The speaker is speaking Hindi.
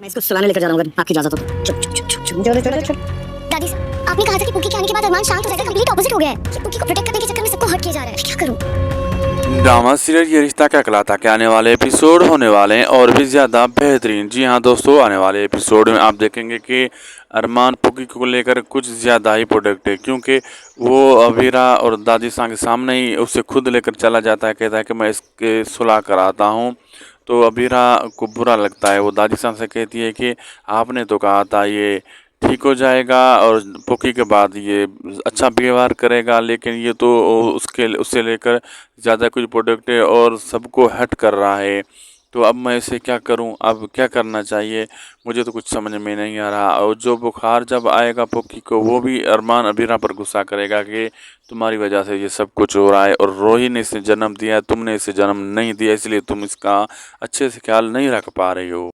मैं इसको सुलाने लेकर जा रहा हूँ अगर आपकी इजाजत हो तो। चुप चुप चुप चुप चुप चुप। दादी आपने कहा था कि पुकी के आने के बाद अरमान शांत हो जाएगा, कंप्लीट ऑपोजिट हो गया है। पुकी को प्रोटेक्ट करने के चक्कर में सबको हर्ट किया जा रहा है। क्या करूं? ड्रामा सीरियल ये रिश्ता क्या कहलाता के आने वाले एपिसोड होने वाले हैं और भी ज़्यादा बेहतरीन। जी हाँ दोस्तों, आने वाले एपिसोड में आप देखेंगे कि अरमान पुकी को लेकर कुछ ज़्यादा ही प्रोडक्ट है, क्योंकि वो अवीरा और दादी सा के सामने ही उसे खुद लेकर चला जाता है, कहता है कि मैं इसके सुलह कराता हूँ। तो अबीरा को बुरा लगता है, वो दादी सा से कहती है कि आपने तो कहा था ये ठीक हो जाएगा और पुकी के बाद ये अच्छा व्यवहार करेगा, लेकिन ये तो उससे लेकर ज़्यादा कुछ प्रोडक्ट है और सबको हर्ट कर रहा है। तो अब मैं इसे क्या करूं, अब क्या करना चाहिए, मुझे तो कुछ समझ में नहीं आ रहा। और जो बुखार जब आएगा पुकी को, वो भी अरमान अबीरा पर गुस्सा करेगा कि तुम्हारी वजह से ये सब कुछ हो रहा है और रोही ने इसे जन्म दिया है, तुमने इसे जन्म नहीं दिया, इसलिए तुम इसका अच्छे से ख्याल नहीं रख पा रही हो।